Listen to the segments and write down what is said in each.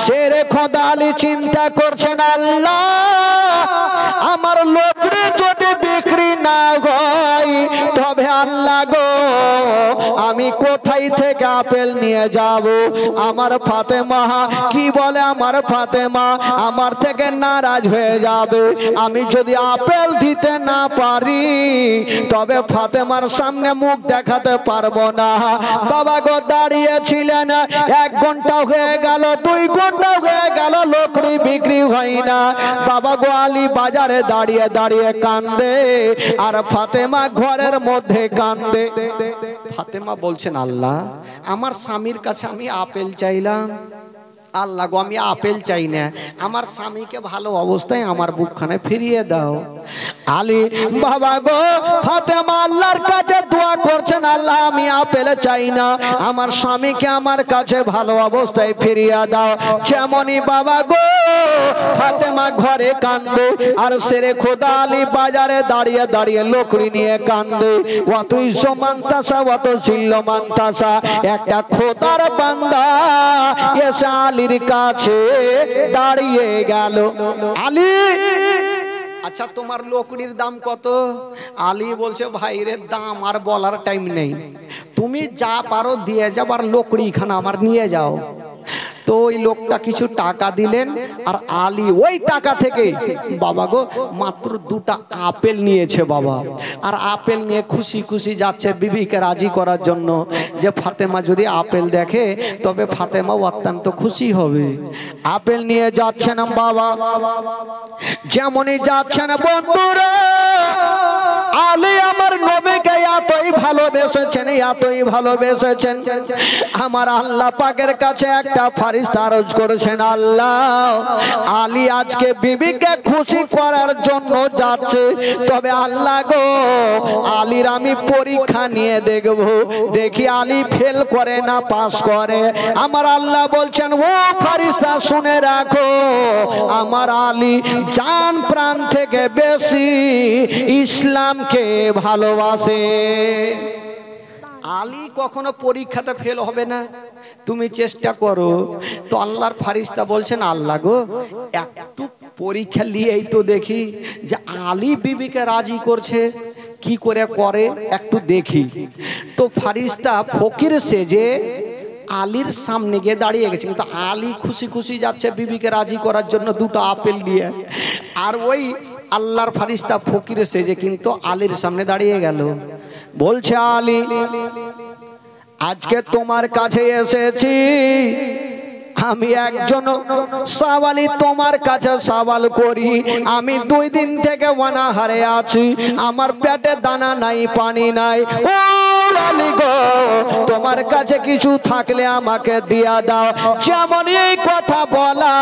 শেরে খোদা আলী চিন্তা করছেন, আল্লাহ আমার লোকরি যদি বিক্রি না হয় তবে আল্লাহ গো আমি কোথায় থেকে আপেল নিয়ে যাব? আমার ফাতেমা কি বলে, আমার ফাতেমা আমার থেকে নারাজ হয়ে যাবে। আমি যদি আপেল দিতে না পারি তবে ফাতেমার সামনে মুখ দেখাতে পারবো না। বাবা গো দাঁড়িয়েছিলেন, 1 ঘন্টা হয়ে গেল, 2 ঘন্টা হয়ে গেল, লোকরি বিক্রি হয় না। বাবা গো আলী বাজারে দাঁড়িয়ে দাঁড়িয়ে কান্দে আর ফাতেমা ঘরের মধ্যে কান্দে। ফাতেমা বলছেন, আল্লাহ আমার স্বামীর কাছে আমি আপেল চাইলাম, আল্লাহ গো আমি আপেল চাই না, আমার স্বামীকে ভালো অবস্থায় আমার বুকখানে ফিরিয়ে দাও। আলী বাবা গো ফাতেমা আল্লাহর কাছে দোয়া করছেন, আল্লাহ আমি আপেল চাই না, আমার স্বামীকে আমার কাছে ভালো অবস্থায় ফিরিয়ে দাও। যেমনই বাবা গো ফাতেমা ঘরে কান্দে আর শেরে খোদা আলী বাজারে দাঁড়িয়ে দাঁড়িয়ে লোকড়ি নিয়ে কান্দে। অতই সমান্তাসা অত ছিল মান্তাসা, একটা খোদার বান্দা এসে আলীর কাছে দাঁড়িয়ে গেল। আলী আচ্ছা তোমার লোকড়ির দাম কত? আলী বলছে, ভাইরে দাম আর বলার টাইম নেই, তুমি যা পারো দিয়ে যাও আর লোকড়ি খানা আমার নিয়ে যাও। তো ওই লোকটা কিছু টাকা দিলেন আর আলী ওই টাকা থেকে বাবা গো মাত্র 2টা আপেল নিয়েছে বাবা। আর আপেল নিয়ে খুশি খুশি যাচ্ছে বিবিকে রাজি করার জন্য, যে ফাতেমা যদি আপেল দেখে তবে ফাতেমা অত্যন্ত খুশি হবে। আপেল নিয়ে যাচ্ছেন বাবা, যেমনই যাচ্ছেন বন্ধুরা আলী আমার নবীকে এতই ভালোবেসেছেন, এতই ভালোবেসেছেন, আমার আল্লাহ পাকের কাছে একটা ফারিস্তা আরজ করেছেন, আল্লাহ আলী আজকে বিবিকে খুশি করার জন্য যাচ্ছে, তবে আল্লাহ গো আলীর আমি পরীক্ষা নিয়ে দেখব, দেখি আলী ফেল করে না পাস করে। আমার আল্লাহ বলছেন, ও ফারিস্তা শুনে রাখো, আমার আলী জান প্রাণ থেকে বেশি ইসলামকে ভালোবাসে। আলী কখনো পরীক্ষাতে ফেল হবে না, তুমি চেষ্টা করো। তো আল্লাহর ফারিস্তা বলছেন, আল্লাহ গো একটু পরীক্ষা নিয়েই তো দেখি যে আলী বিবিকে রাজি করছে, কি করে করে একটু দেখি। তো ফারিস্তা ফকির সেজে আলীর সামনে গিয়ে দাঁড়িয়ে গেছে, কিন্তু আলী খুশি খুশি যাচ্ছে বিবিকে রাজি করার জন্য 2টা আপেল নিয়ে। আর ওই আল্লাহর ফারিস্তা ফকির সেজে কিন্তু আলীর সামনে দাঁড়িয়ে গেল। বলছে, আলী আজকে তোমার কাছে এসেছি, আমি একজন সওয়ালি তোমার কাছে সওয়াল করি। আমি 2 দিন থেকে অনাহারে আছি, আমার পেটে দানা নাই, পানি নাই। ও আলী গো তোমার কাছে কিছু থাকলে আমাকে দিয়া দাও। যেমন এই কথা বলা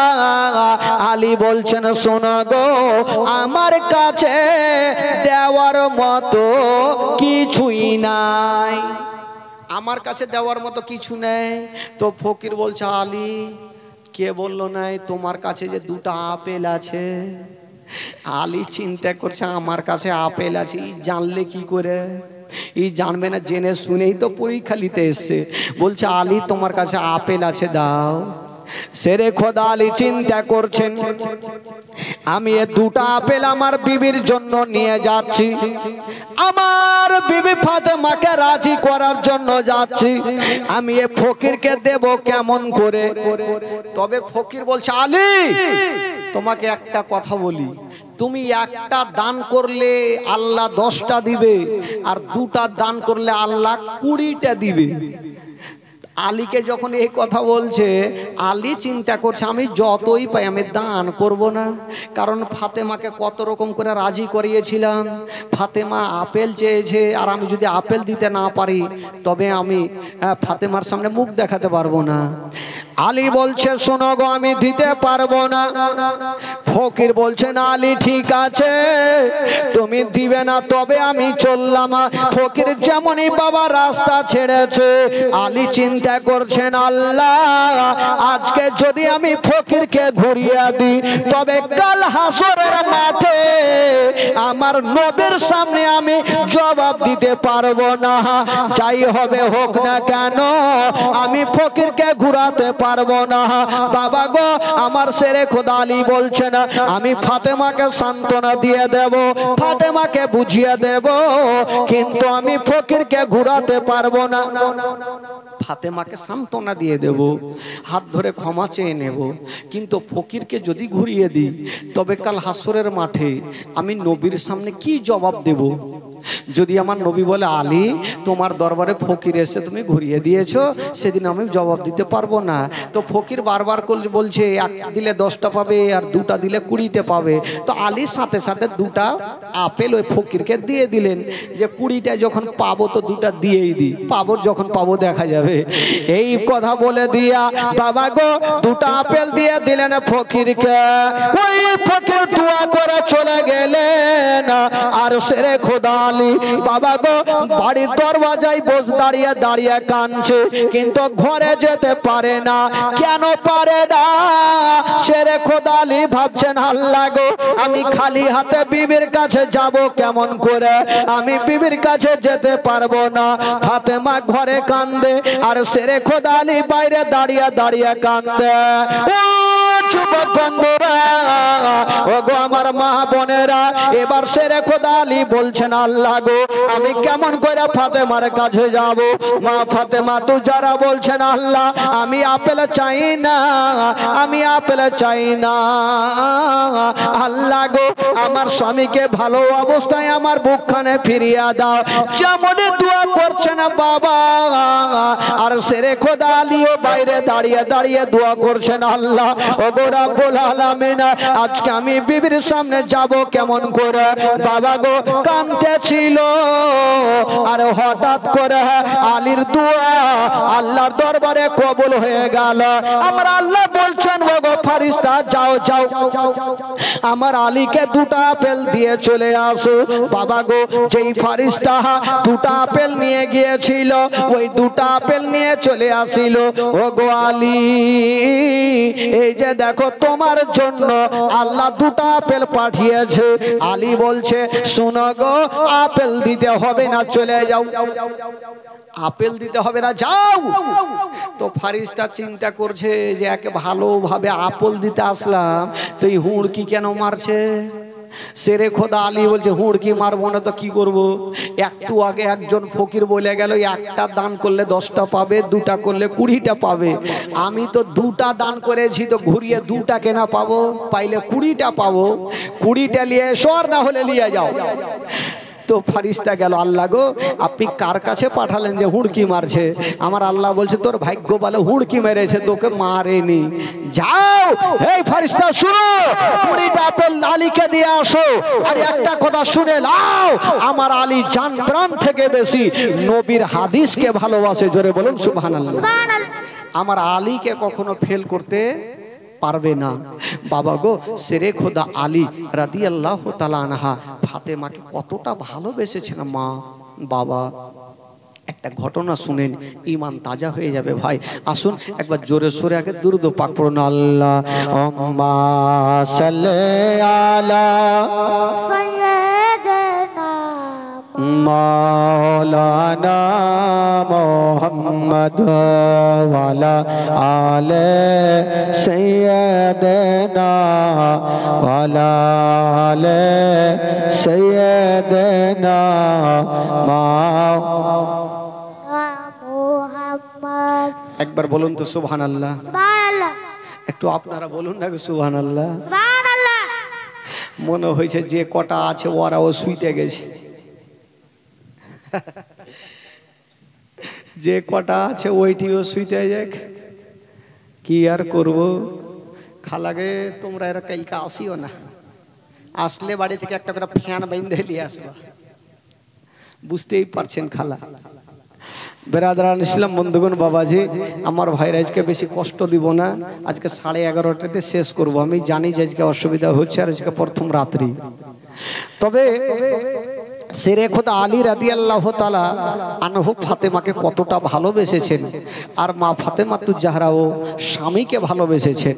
আলী বলছেন, শোনো গো আমার কাছে দেওয়ার মতো কিছুই নাই, আমার কাছে দেওয়ার মতো কিছু নেই। তো ফকির বলছে, আলী কে বললো নাই তোমার কাছে যে 2টা আপেল আছে? আলী চিন্তা করছে, আমার কাছে আপেল আছে, ই জানলে কি করে? ই জানবে না, জেনে শুনেই তো পরীক্ষা নিতে এসছে। বলছে, আলী তোমার কাছে আপেল আছে, দাও। শেরে খোদা আলী চিন্তা করছেন, আমি এই 2টা আপেল আমার বিবির জন্য নিয়ে যাচ্ছি, আমার বিবি ফাতেমাকে রাজি করার জন্য যাচ্ছি, আমি এই ফকিরকে দেব কেমন করে? তবে ফকির বলছে, আলী তোমাকে একটা কথা বলি, তুমি একটা দান করলে আল্লাহ 10টা দিবে, আর 2টা দান করলে আল্লাহ 20টা দিবে। আলীকে যখন এই কথা বলছে, আলী চিন্তা করছে, আমি যতই পাই আমি দান করব না, কারণ ফাতেমাকে কত রকম করে রাজি করিয়েছিলাম, ফাতেমা আপেল চেয়েছে, আর আমি যদি আপেল দিতে না পারি তবে আমি ফাতেমার সামনে মুখ দেখাতে পারবো না। আলী বলছে, শোনো গো আমি দিতে পারবো না। ফকির বলছেন, আলী ঠিক আছে তুমি দিবে না, তবে আমি চললাম। ফকির যেমনই বাবা রাস্তা ছেড়েছে, আলী চিন্তা চিন্তা করছেন আল্লাহ আজকে যদি আমি ফকিরকে ঘুরিয়ে দিই তবে কাল হাসরের মাঠে আমার নবীর সামনে আমি জবাব দিতে পারবো না। যাই হবে হোক না কেন আমি ফকিরকে ঘুরাতে পারবো না। বাবা গো আমার শেরে খোদা আলী বলছেন আমি ফাতেমাকে সান্ত্বনা দিয়ে দেব, ফাতেমাকে বুঝিয়ে দেব, কিন্তু আমি ফকিরকে ঘুরাতে পারবো না। ফাতেমাকে সান্ত্বনা দিয়ে দেব, হাত ধরে ক্ষমা চেয়ে নেব, কিন্তু ফকিরকে যদি ঘুরিয়ে দিই তবে কাল হাসরের মাঠে আমি নবীর সামনে কি জবাব দেব? যদি আমার নবী বলে আলী তোমার দরবারে ফকির এসে তুমি ঘুরিয়ে দিয়েছো, সেদিন আমি জবাব দিতে পারবো না। তো ফকির বারবার বলছে এক দিলে 10টা পাবে আর 2টা দিলে 20টা পাবে। তো আলীর সাথে সাথে 2টা আপেল ওই ফকিরকে দিয়ে দিলেন যে 20টা যখন পাবো তো 2টা দিয়েই দিই, পাবো যখন পাবো দেখা যাবে। এই কথা বলে দিয়া বাবা গো 2টা আপেল দিয়ে দিলেন ফকিরকে। ওই ফকির দোয়া করে চলে গেলেন। আর শেরে খোদা আলী বাবা গো বাড়ির দরওয়াজায় বস দাঁড়িয়ে দাঁড়িয়ে কাঁদছে, কিন্তু ঘরে যেতে পারে না। কেন পারে না? শেরে খোদা আলী ভাবছেন আল্লাহ গো আমি খালি হাতে বিবির কাছে যাব কেমন করে? আমি বিবির কাছে যেতে পারবো না। ফাতেমা ঘরে কান্দে আর শেরে খোদা আলী বাইরে দাঁড়িয়ে দাঁড়িয়ে কান্দে। ও যুবক বন্ধুরা, ও গো আমার মা বোনেরা, এবার শেরে খোদা আলী বলছেন আল্লাহ গো আমি কেমন করে ফাতেমার কাছে যাব? মা ফাতেমা তো যারা বলছেন আল্লাহ আমি আপেল চাই না, আমি আপেল চাই না। আল্লাহ গো আমার স্বামীকে ভালো অবস্থায় আমার বুকখানে ফিরিয়ে দাও। যেমন দোয়া করছেন বাবা, আর শেরে খোদা আলীও বাইরে দাঁড়িয়ে দাঁড়িয়ে দোয়া করছেন আল্লাহ ও গো রব্বুল আলামিন আজকে আমি বিবির সামনে যাব কেমন করে? বাবা গো কাঁদতেছিল আর হঠাৎ করে আলীর দোয়া আল্লাহর দরবারে কবুল হয়ে গেল। আমার আল্লাহ বলছেন ও গো ফেরেশতা যাও যাও আমার আলীকে 2টা আপেল দিয়ে চলে আসো। বাবা গো যেই ফেরেশতা 2টা আপেল নিয়ে গিয়েছিল ওই 2টা আপেল নিয়ে চলে আসিল। ও গো আলী এই যে দেখো তোমার জন্য আল্লাহ 2টা আপেল পাঠিয়েছে। আলী বলছে শোনো গো আপেল দিতে হবে না, চলে যাও, আপেল দিতে হবে না, যাও। তো ফেরেশতা চিন্তা করছে যে একে ভালোভাবে আপেল দিতে আসলাম তো এই হুড়কি কেন মারছে? শেরে খোদা আলী বলছে হুড়কি মারবো না তো কি করব? একটু আগে একজন ফকির বলে গেল একটা দান করলে 10টা পাবে, 2টা করলে 20টা পাবে। আমি তো 2টা দান করেছি তো ঘুরিয়ে 2টা কেনা পাবো? পাইলে 20টা পাবো। 20টা নিয়ে এসো আর না হলে নিয়ে যাও। তো ফেরেশতা গেল আল্লাহ গো আপনি কার কাছে পাঠালেন যে হুড়কি মারছে? আমার আল্লাহ বলছে তোর ভাগ্য ভালো হুড়কি মেরেছে, তোকে মারেনি। যাও এই ফেরেশতা শুনো 20টা আপেল আলীকে দিয়ে আসো। আর একটা কথা শুনে নাও, আমার আলী জান প্রাণ থেকে বেশি নবীর হাদিসকে ভালোবাসে। জোরে বলুন সুবহানাল্লাহ। আমার আলীকে কখনো ফেল করতে পারবে না। বাবা গো শেরে খোদা আলী রাদিয়াল্লাহু তাআলা আনহা ফাতেমাকে কতটা ভালোবেসেছেন মা বাবা। একটা ঘটনা শুনেন ঈমান তাজা হয়ে যাবে ভাই। আসুন একবার জোরে সোরে আগে দুরূদ পাক পড়ুন। আল্লাহুম্মা সাল্লি আলা সাইয়্যিদিনা মাওলানা মুহাম্মদ ওয়া আলা আলি সাইয়্যিদিনা ওয়া আলা আলি সাইয়্যিদিনা মুহাম্মদ। একবার বলুন তো সুবহানাল্লাহ। সুবহানাল্লাহ। একটু আপনারা বলুন না সুবহানাল্লাহ। সুবহানাল্লাহ। মনে হয়েছে যে কটা আছে ওরাও শুইতে গেছে। যে কটা আছে ওইটিও শুইতে যাক, কি আর করব। খালাগে তোমরা এরা কালকে আসিও না, আসলে বাড়ি থেকে একটা করে ফ্যান বেঁধে নিয়ে আসবা, বুঝতেই পারছেন খালা। বেরাদারান ইসলাম বন্ধুগণ বাবাজি আমার ভাইরা আজকে বেশি কষ্ট দিব না, আজকে 11:30টাতে শেষ করব। আমি জানি যে আজকে অসুবিধা হচ্ছে আর আজকে প্রথম রাত্রি। তবে শেরে খোদা আলী রাদিয়াল্লাহু তাআলা আনহু ফাতেমাকে কতটা ভালোবেসেছেন, আর মা ফাতেমাতুজ জাহরাও স্বামীকে ভালোবেসেছেন।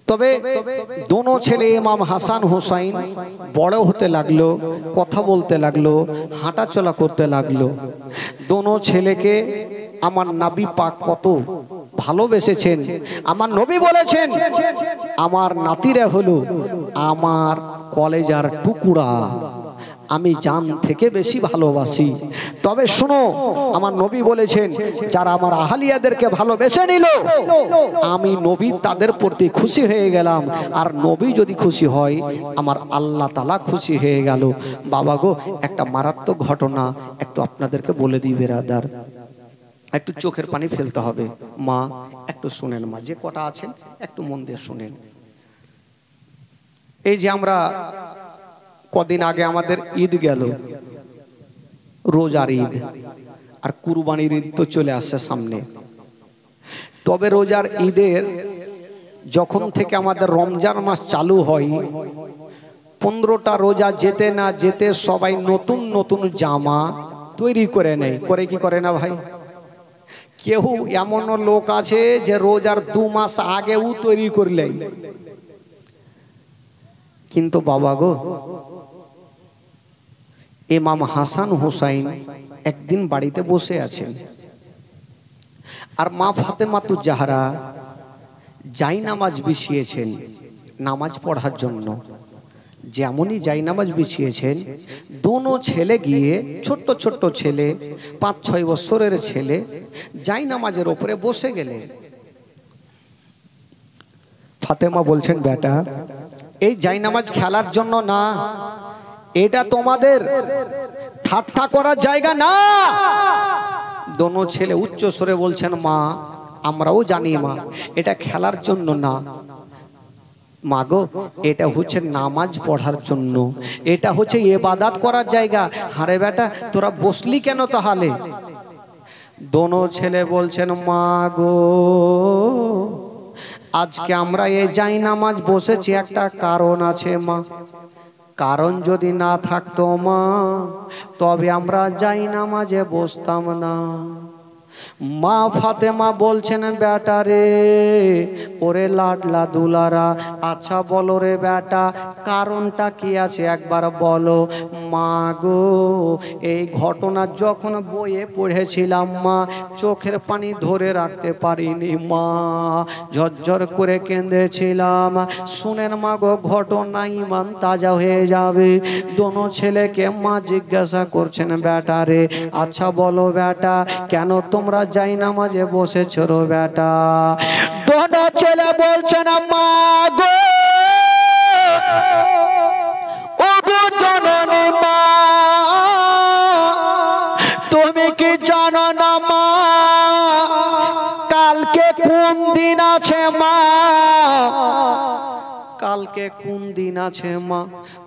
তবে দোনো ছেলে ইমাম হাসান হুসাইন বড় হতে লাগলো, কথা বলতে লাগলো, হাঁটা চলা করতে লাগলো। দোনো ছেলেকে আমার নবী পাক কত ভালোবেসেছেন। আমার নবী বলেছেন, আমার নাতিরা হলো আমার কলেজার টুকরা, আমি জান থেকে বেশি ভালোবাসি। তবে শুনো, আমার নবী বলেছেন, যারা আমার আহলিয়াদেরকে ভালোবেসে নিল, আমি নবী তাদের প্রতি খুশি হয়ে গেলাম, আর নবী যদি খুশি হয় আমার আল্লাহ তাআলা খুশি হয়ে গেল। বাবা গো, একটা মারাত্মক ঘটনা একটু আপনাদেরকে বলে দিই বেরাদার, একটু চোখের পানি ফেলতে হবে। মা একটু শুনেন, মা যে কটা আছেন একটু মন দিয়ে শুনেন। এই যে আমরা কদিন আগে আমাদের ঈদ গেল, রোজার ঈদ, আর কুরবানির ঈদ তো চলে আসছে সামনে। তবে রোজার ঈদের যখন থেকে আমাদের রমজান মাস চালু হয়, 15টা রোজা যেতে না যেতে সবাই নতুন নতুন জামা তৈরি করে নেয়, করে কি করে না ভাই? কেউ এমন লোক আছে যে রোজার 2 মাস আগেও তৈরি করলে। কিন্তু বাবা গো, ইমাম হাসান হুসাইন একদিন বাড়িতে বসে আছেন, আর মা ফাতেমাতুজ জাহরা জায়নামাজ বিছিয়েছেন নামাজ পড়ার জন্য। যেমনই জায়নামাজ বিছিয়েছেন, দোনো ছেলে গিয়ে, ছোট্ট ছোট্ট ছেলে, 5-6 বছরের ছেলে, জায়নামাজের উপরে বসে গেলেন। ফাতেমা বলছেন, বেটা, এই জায়নামাজ খেলার জন্য না, এটা তোমাদের ঠাট্টা করার জায়গা না। দোনো ছেলে উচ্চ স্বরে বলছেন, মা আমরাও জানি মা, এটা খেলার জন্য না, মা গো এটা হচ্ছে নামাজ পড়ার জন্য, এটা হচ্ছে ইবাদত করার জায়গা। হারে বেটা, তোরা বসলি কেন তাহলে? দোনো ছেলে বলছেন, মা গো আজকে আমরা এই জায়নামাজ বসেছি একটা কারণ আছে মা, কারণ যদি না থাকতো মা তবে আমরা জায়নামাজে বসতাম না। মা ফাতেমা বলছেন, বেটা রে, ওরে লাডলা দুলারা, আচ্ছা বলো রে বেটা, কারণটা কি আছে একবার বলো। মা গো এই ঘটনা যখন বইয়ে পড়েছিলাম মা, চোখের পানি ধরে রাখতে পারিনি মা, ঝরঝর করে কেঁদেছিলাম। শুনেন মা গো, ঘটনা ইমান তাজা হয়ে যাবে। দোনো ছেলেকে মা জিজ্ঞাসা করছেন, বেটা রে আচ্ছা বলো বেটা, কেন তোমরা জায়নামাজে বসেছো রে বেটা? দোনো ছেলে বলছেন, মা গো ও গো জননী মা, তুমি কি জানো না মা কালকে কোন দিন আছে মা? কালকে কোন দিন আছে মা?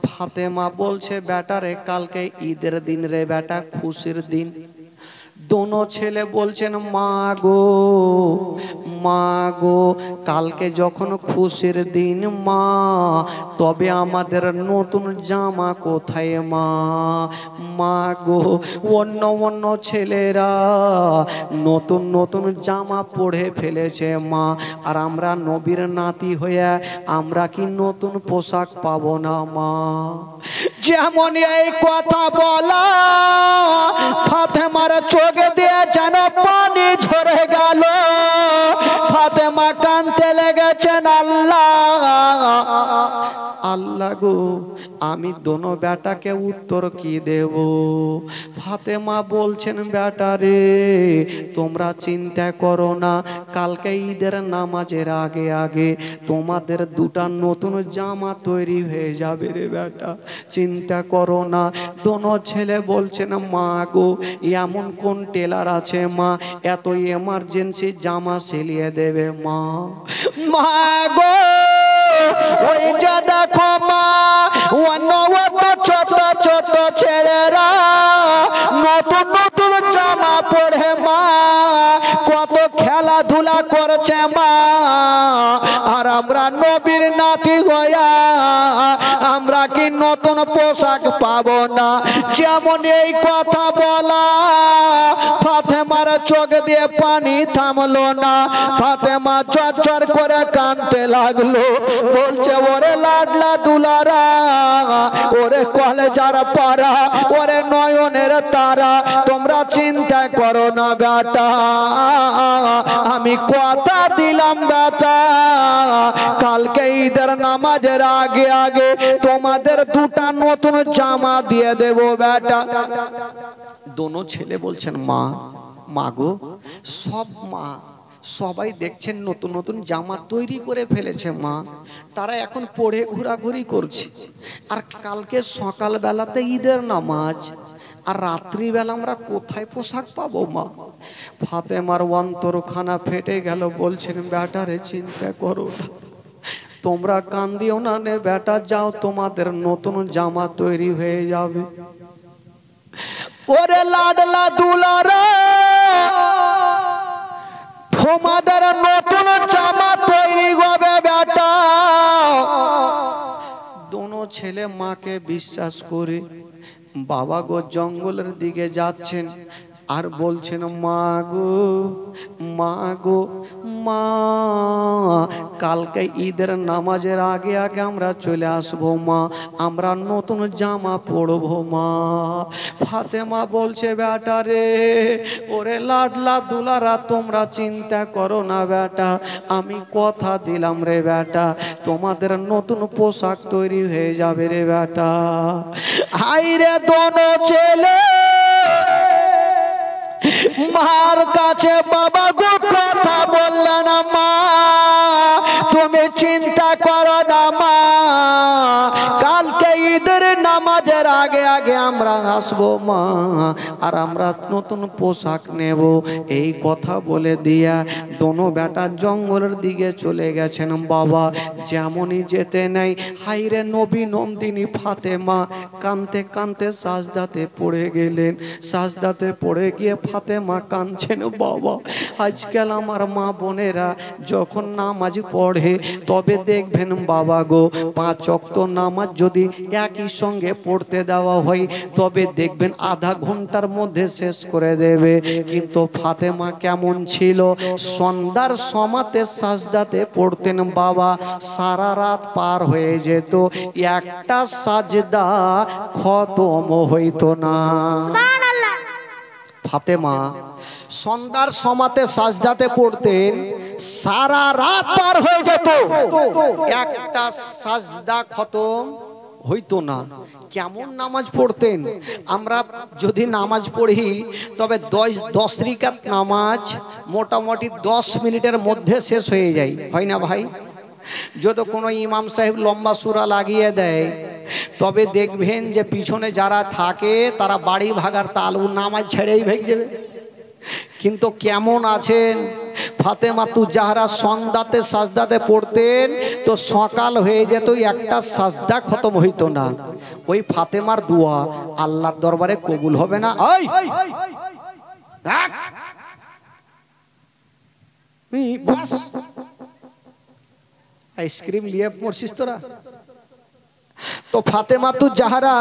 ফাতেমা বলছে, বেটা রে কালকে ঈদের দিন রে বেটা, খুশির দিন। দোনো ছেলে বলছেন, মা গো কালকে যখন খুশির দিন মা, তবে আমাদের নতুন জামা কোথায় মা? মা গো অন্য অন্য ছেলেরা নতুন নতুন জামা পরে ফেলেছে মা, আর আমরা নবীর নাতি হয়ে আমরা কি নতুন পোশাক পাবো না মা? যেমন এই কথা বলা, ফাতেমার চোখে দিয়ে যেন পানি ঝরে গেল। ফাতেমা কাঁদতে লেগেছেন, আল্লাহ গো আমি দোনো বেটাকে উত্তর কি দেব? ফাতেমা বলছেন, বেটা রে তোমরা চিন্তা করো না, কালকে ঈদের নামাজের আগে আগে তোমাদের 2টা নতুন জামা তৈরি হয়ে যাবে রে বেটা, চিন্তা করো না। দোনো ছেলে বলছেন, মা গো এমন কোন টেলার আছে মা এত এমার্জেন্সি জামা সিলিয়ে দেবে মা? মা গো ওই যে দেখো মা, অন্য ছোট ছোট ছেলেরা নতুন নতুন জামা পরে মা কত খেলাধুলা করছে মা, আর আমরা নবীর নাতি হইয়া আমরা কি নতুন পোশাক পাবো না? যেমন এই কথা বলা ফাতেমার চোখ দিয়ে পানি থামলো না। ফাতেমা চরচর করে কাঁদতে লাগলো, বলছে ওরে লাডলা দুলারা, ওরে কলেজার পারা, ওরে নয়নের তারা, তোমরা চিন্তা করো না বেটা, আমি কথা দিলাম বেটা, কালকে ঈদের নামাজের আগে আগে তোমাদের দুটা নতুন জামা দিয়ে দেব বেটা। দোনো ছেলে বলছেন মা, মাগো, সব মা সবাই দেখছেন নতুন নতুন জামা তৈরি করে ফেলেছে মা, তারা এখন পড়ে ঘোরাঘুরি করছে, আর কালকে সকালবেলাতে ঈদের নামাজ, আর রাত্রিবেলা আমরা কোথায় পোশাক পাবো মা? ফাতেমার অন্তরখানা ফেটে গেল, বলছেন বেটারে চিন্তা করো না, তোমরা কান্দিও না নে বেটা, যাও তোমাদের নতুন জামা তৈরি হয়ে যাবে। ওরে লাডলা দুলারা, তোমাদের নতুন জামা তৈরি হবে বেটা। দোনো ছেলে মাকে বিশ্বাস করে বাবা গো জঙ্গলের দিকে যাচ্ছেন, আর বলছেন মা গো, মা গো, মা, কালকে ঈদের নামাজের আগে আগে আমরা চলে আসবো মা, আমরা নতুন জামা পরবো মা। ফাতেমা বলছে বেটা রে, ওরে লাডলা দুলারা, তোমরা চিন্তা করো না বেটা, আমি কথা দিলাম রে বেটা, তোমাদের নতুন পোশাক তৈরি হয়ে যাবে রে বেটা। হাই রে দোনো ছেলে মার কাছে বাবা গো কথা বললেন, মা তুমি চিন্তা করো না মা, কালকে ঈদের নামাজের আগে আগে আমরা আসবো মা, আর আমরা নতুন পোশাক নেব। এই কথা বলে দিয়া দোনো বেটা জঙ্গলের দিকে চলে গেছেন। বাবা যেমনই যেতে নেই, হাইরে নবী নন্দিনী ফাতেমা কাঁদতে কাঁদতে সাজদাতে পড়ে গেলেন। সাজদাতে পড়ে গিয়ে ফাতেমা কাঁদছেন, বাবা আজকাল আমার মা বোনেরা যখন নামাজ পড়ে তবে দেখবেন বাবা গো, 5 ওয়াক্ত নামাজ যদি একই সঙ্গে পড়তে দেওয়া হয় তবে দেখবেন আধা ঘন্টার মধ্যে শেষ করে দেবে। কিন্তু ফাতেমা কেমন ছিল, সন্ধ্যার সমাতে সাজদাতে পড়তেন বাবা, সারা রাত পার হয়ে যেত, একটা সাজদা খতম হইতো না। ফাতেমা সন্ধ্যার সমাতে সাজদাতে পড়তেন, সারা রাত পার হয়ে যেত, একটা সাজদা খতম হইতো না। কেমন নামাজ পড়তেন? আমরা যদি নামাজ পড়ি তবে 10 রাকাত নামাজ মোটামুটি 10 মিনিটের মধ্যে শেষ হয়ে যায়, হয় না ভাই? যদি কোনো ইমাম সাহেব লম্বা সূরা লাগিয়ে দেয় তবে দেখবেন যে পিছনে যারা থাকে তারা বাড়ি ভাগার তালু নামাজ ছেড়েই ভেগে যাবে। কিন্তু কেমন আছেন ফাতেমা তু জাহরা, সন্ধ্যাতে সাজদাতে পড়তেন তো সকাল হয়ে যেত, একটা সাজদা খতম হইতো না। ওই ফাতেমার দোয়া আল্লাহর দরবারে কবুল হবে না? বস আইসক্রিম নিয়ে পড়ছিস তোরা? তো ফাতেমা তু জাহরা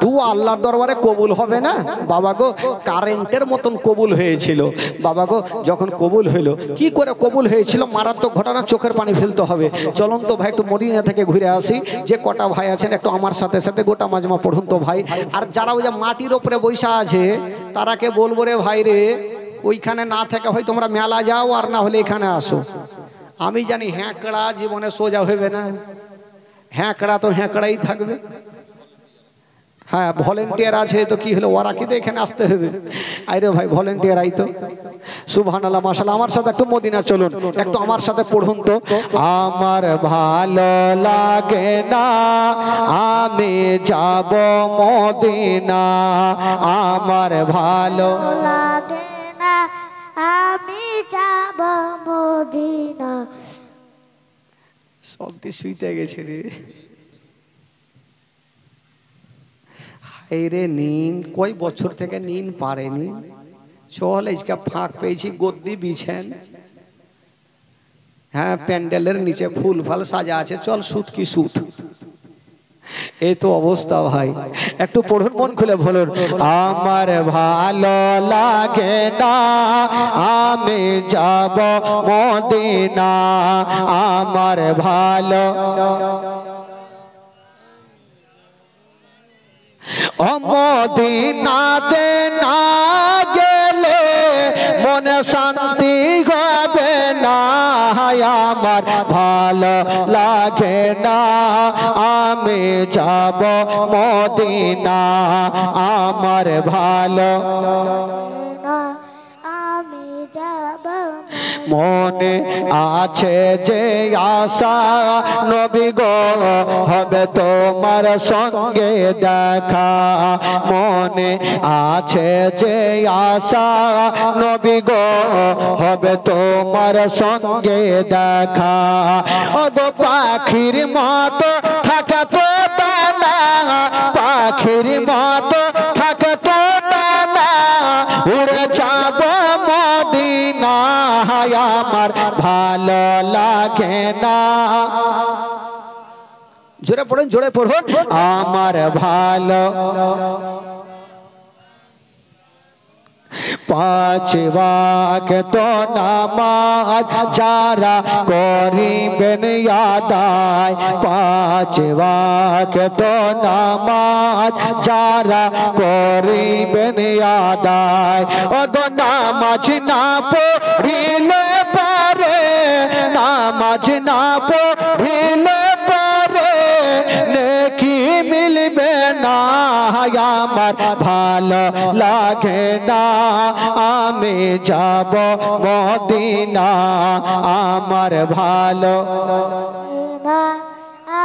দোয়া আল্লাহর দরবারে কবুল হবে না বাবা গো, কারেন্টের মতন কবুল হয়েছিল বাবা গো। যখন কবুল হইলো, কি করে কবুল হয়েছিল মারাত্মক ঘটনা, চোখের পানি ফেলতে হবে। চলুন তো ভাই একটু মদিনা থেকে ঘুরে আসি, যে কটা ভাই আছেন একটু আমার সাথে সাথে গোটা মাজমা পড়ুন তো ভাই। আর যারা ওই যে মাটির ওপরে বৈশা আছে তারাকে বলবো রে ভাই রে, ওইখানে না থেকে হয় তোমরা মেলা যাও, আর না হলে এখানে আসো। আমি জানি হ্যাঁকড়া জীবনে সোজা হইবে না, হ্যাঁকড়া তো হ্যাঁকড়াই থাকবে। হ্যাঁ ভলেন্টিয়ার আছে তো কি হলো, ওরা কি এখানে আসতে হবে? আরে ভাই ভলেন্টিয়ার আই তো, সুবহানাল্লাহ মাশাআল্লাহ। আমার সাথে একটু মদিনা চলুন, একটু আমার সাথে পড়ুন তো। আমার ভালো লাগে না আমি যাব মদিনা, আমার ভালো লাগে না আমি যাব মদিনা। সবটি শুইতে গেছে রে। হাই রে নিন, কই বছর থেকে নিন পারেনি। চল আজকে ফাঁক পেয়েছি, গদ্দি বিছেন, হ্যাঁ প্যান্ডেলের নিচে ফুল ফাল সাজা আছে, চল সুত কি সুত। এই তো অবস্থা ভাই। একটু পড়ুন, মন খুলে বলুন, আমার ভালো লাগে না আমি যাব মদিনা, আমার ভালো মদিনাতে না গেলে মনে শান্তি হবে না, আমার ভালো লাগে না আমি যাব মদিনা, আমার ভালো আমি যাব মনে আছে যে আশা নবী গো হবে তোমার সঙ্গে দেখা, মনে আছে যে আশা নবী গো হবে তোমার সঙ্গে দেখা, ও গো পাখির মতো থাকে তো টানা, পাখির মতো থাকে তো টানা, উড়ে যাব মদিনা, আমার ভালো লাগে না। জোরে পড়ুন, জোরে পড়ুন, আমার ভালো পাঁচ ওয়াক্ত নামাজ যারা করিবেন আদায়, পাঁচ ওয়াক্ত নামাজ যারা করিবেন আদায়, ও গো নামাজ না পড়িলে পারে, নামাজ না পড়িলে পারে নেকি মিলবে না, আমার ভালো লাগে না আমি যাব মদিনা, আমার ভালো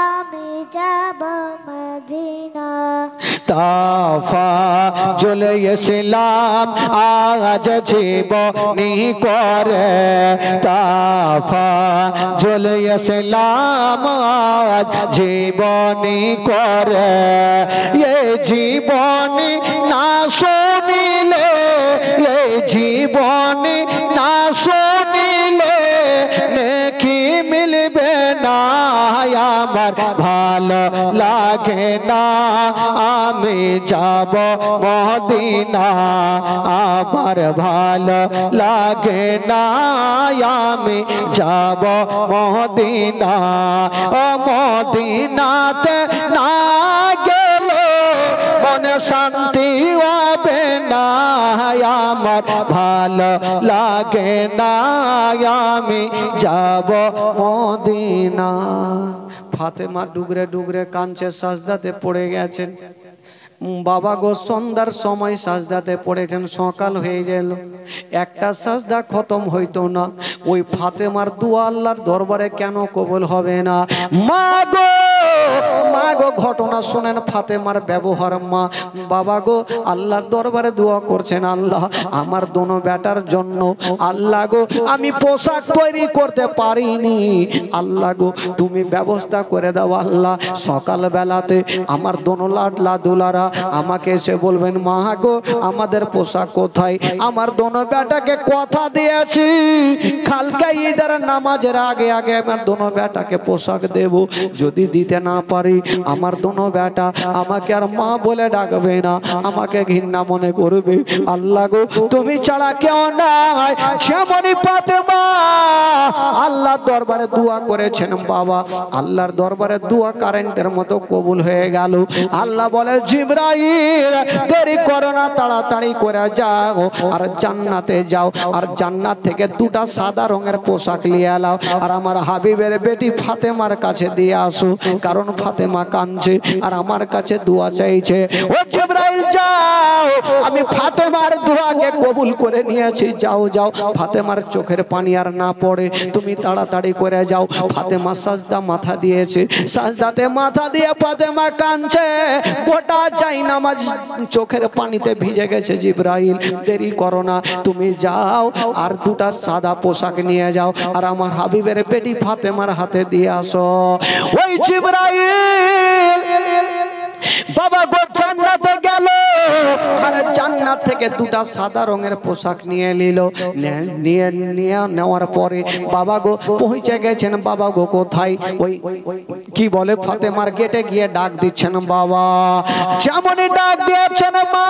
আমি যাব মদিনা। তাফা চলে ইসলাম আজ জীবনী করে, তাফা চলে ইসলাম আজ জীবনী করে, এ জীবনী না শুনিলে, এ জীবনী না শুনিলে নেকি মিলবে না, আমার ভালো লাগে না আমি যাব মদিনা, আমার ভালো লাগে না আমি যাব মদিনা, ও মদিনাতে না গেলে মনে শান্তি হবে না, আমার ভালো লাগে না আমি যাব মদিনা। ফাতেমা ডুগরে ডুগরে কাঁদছে, সাজদাতে পড়ে গেছেন। বাবা গো সন্ধ্যার সময় সাজদাতে পড়েছেন, সকাল হয়ে গেল, একটা সাজদা খতম হইতো না। ওই ফাতেমার দোয়া আল্লাহর দরবারে কেন কবুল হবে না? মা গো, মা গো, ঘটনা শুনেন ফাতেমার ব্যবহার। মা বাবা গো আল্লাহর দরবারে দোয়া করছেন, আল্লাহ আমার দোনো বেটার জন্য, আল্লাহ গো আমি পোশাক তৈরি করতে পারিনি, আল্লাহ গো তুমি ব্যবস্থা করে দাও। আল্লাহ সকাল বেলাতে আমার দোনো লাডলা দুলারা আমাকে এসে বলবেন, মা গো আমাদের পোশাক কোথায়? আমার দোনো বেটাকে কথা দিয়েছি কালকে ঈদের নামাজের আগে আগে আমার দোনো বেটাকে পোশাক দেব, যদি দিতে না পারি আমার দোনো বেটা আমাকে আর মা বলে ডাকবে না, আমাকে ঘৃণা মনে করবে। আল্লাহ গো তুমি ছাড়া কেউ নাই। যেমনই ফাতেমা আল্লাহর দরবারে দোয়া করেছেন, বাবা আল্লাহর দরবারে দোয়া কারেন্টের মতো কবুল হয়ে গেল। আল্লাহ বলে, জিবরাইল দেরি করো না, তাড়াতাড়ি করে যাও আর জান্নাতে যাও, আর জান্নাত থেকে দুটা সাদা রঙের পোশাক নিয়ে এলাও, আর আমার হাবিবের বেটি ফাতেমার কাছে দিয়ে আসো, কারণ ফাতেমা কাঁদছে আর আমার কাছে দোয়া চাইছে। ও জিবরাইল যাও, আমি ফাতেমার দোয়াকে কবুল করে নিয়েছি, যাও যাও, ফাতেমার চোখের পানি আর না পড়ে, তুমি তাড়াতাড়ি করে যাও। ফাতেমা সাজদা মাথা দিয়েছে, সাজদাতে মাথা দিয়ে ফাতেমা কাঁদছে, গোটা যাই নামাজ চোখের পানিতে ভিজে গেছে। জিবরাইল দেরি করো না, তুমি যাও আর দুটা সাদা পোশাক নিয়ে যাও আর আমার হাবিবের বেটি ফাতেমার হাতে দিয়ে আসো। ওই জিবরাইল বাবা গো জান্নাতে গেল, আর জান্নাত থেকে দুটা সাদা রঙের পোশাক নিয়ে নিল। নিয়ে নেওয়ার পরে বাবা গো পৌঁছে গেছেন। বাবা গো কোথায়? ওই কি বলে ফাতেমার গেটে গিয়ে ডাক দিচ্ছেন বাবা। যেমনই ডাক দিয়েছেন মা,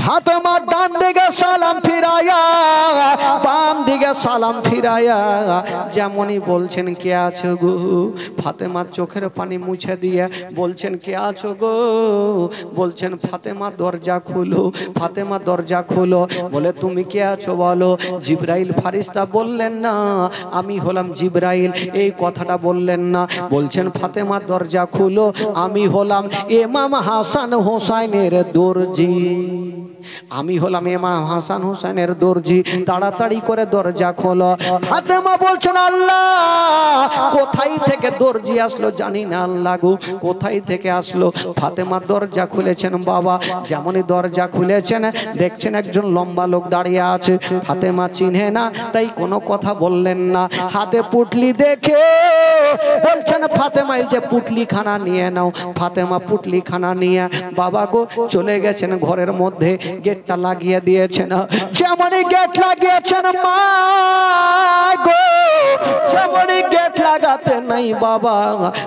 ফাতেমা ডান দিকে সালাম ফিরায়া, বাম দিকে সালাম ফিরায়া যেমনই বলছেন কে আছো গো, ফাতেমার চোখের পানি মুছে দিয়ে বলছেন কে আছো গো? বলছেন ফাতেমা দরজা খুলো, ফাতেমা দরজা খুলো। বলে তুমি কে আছো বলো? জিবরাইল ফারিস্তা বললেন না আমি হলাম জিবরাইল, এই কথাটা বললেন না। বলছেন ফাতেমা দরজা খুলো, আমি হলাম ইমাম হাসান হোসাইনের দর্জি, আমি হলাম ইমাম হাসান হোসেনের দর্জি, তাড়াতাড়ি করে দরজা খোলো। ফাতেমা বলছেন আল্লাহ কোথায় থেকে দর্জি আসলো জানি না, আল্লাহ গো কোথায় থেকে আসলো। ফাতেমা দরজা খুলেছেন বাবা। যেমনই দরজা খুলেছেন দেখছেন একজন লম্বা লোক দাঁড়িয়ে আছে। ফাতেমা চিনে না তাই কোনো কথা বললেন না। হাতে পুটলি দেখে বলছেন ফাতেমা এই যে পুটলি খানা নিয়ে নাও। ফাতেমা পুটলি খানা নিয়ে বাবা গো চলে গেছেন ঘরের মধ্যে, গেটটা লাগিয়ে দিয়েছেন। যেমনই গেট লাগিয়েছেন মা গো, যেমনই গেট লাগাতে নাই বাবা,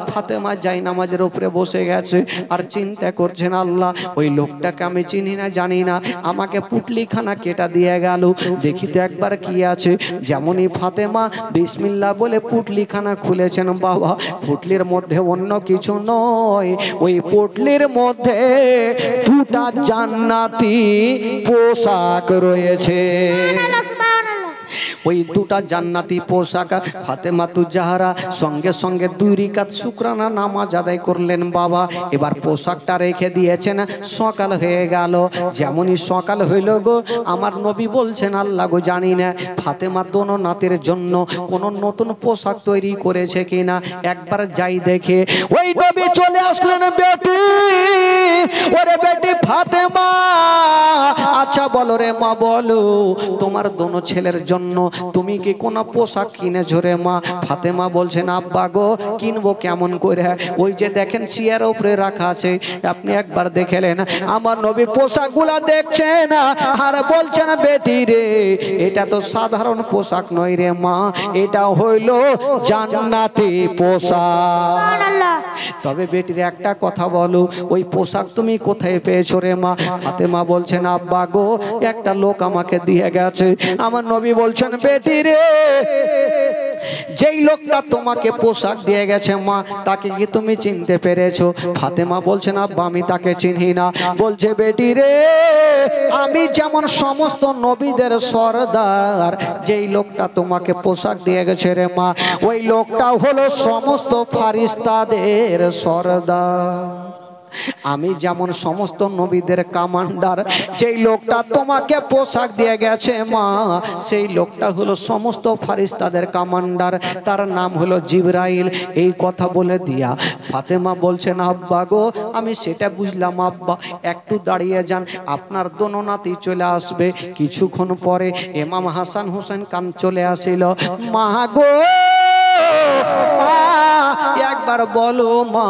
ফাতেমা যাই নামাজের উপরে বসে গেছে আর চিন্তা করছেন আল্লাহ ওই লোকটাকে আমি চিনি না জানি না, আমাকে পুটলিখানা কেটা দিয়ে গেল, দেখি তো একবার কি আছে। যেমনই ফাতেমা বিসমিল্লাহ বলে পুটলিখানা খুলেছেন বাবা, পুটলির মধ্যে অন্য কিছু নয়, ওই পুটলির মধ্যে দুটা জান্নাতি পোশাক রয়েছে। ওই দুটা জান্নাতি পোশাক ফাতেমা তুজাহারা সঙ্গে সঙ্গে 2 রাকাত শুকরানা নামাজ আদায় করলেন বাবা। এবার পোশাকটা রেখে দিয়েছেন। সকাল হয়ে গেল। যেমনই সকাল হইল গো আমার নবী বলছেন আল্লাহ গো জানি না ফাতেমা দোনো নাতের জন্য কোন নতুন পোশাক তৈরি করেছে কিনা, একবার যাই দেখে। ওই নবী চলে আসলেন। বেটি ওরে বেটি ফাতেমা, আচ্ছা বলো রে মা বলো তোমার দোনো ছেলের জন্য তুমি কি কোন পোশাক কিনেছো রে মা? ফাতেমা বলছেন আব্বা গো কিনবো কেমন করে, ওই যে দেখেন চেয়ারের উপরে রাখা আছে, আপনি একবার দেখলেন। আমার নবী পোশাকগুলা দেখছেন আর বলছেন বেটি রে এটা তো সাধারণ পোশাক নয় রে মা, এটা হইল জান্নাতি পোশাক। তবে বেটির একটা কথা বলো ওই পোশাক তুমি কোথায় পেয়েছো রে মা? ফাতেমা বলছেন আব্বা গো একটা লোক আমাকে দিয়ে গেছে। আমার নবী বলছেন বেটি রে যেই লোকটা তোমাকে পোশাক দিয়ে গেছে মা তাকে কি তুমি চিনতে পেরেছো? ফাতেমা বলছেন আব্বা আমি তাকে চিনি না। বলছে বেটি রে আমি যেমন সমস্ত নবীদের সরদার, যেই লোকটা তোমাকে পোশাক দিয়ে গেছে রে মা ওই লোকটা হলো সমস্ত ফারিস্তাদের সরদার। আমি যেমন সমস্ত নবীদের কমান্ডার, যেই লোকটা তোমাকে পোশাক দিয়ে গেছে মা সেই লোকটা হলো সমস্ত ফারিস্তাদের কমান্ডার, তার নাম হলো জিবরাইল। এই কথা বলে দিয়া ফাতেমা বলছেন আব্বা গো আমি সেটা বুঝলাম আব্বা, একটু দাঁড়িয়ে যান আপনার দোনো নাতি চলে আসবে। কিছুক্ষণ পরে ইমাম হাসান হোসেন কান চলে আসিল। মা গো একবার বলো মা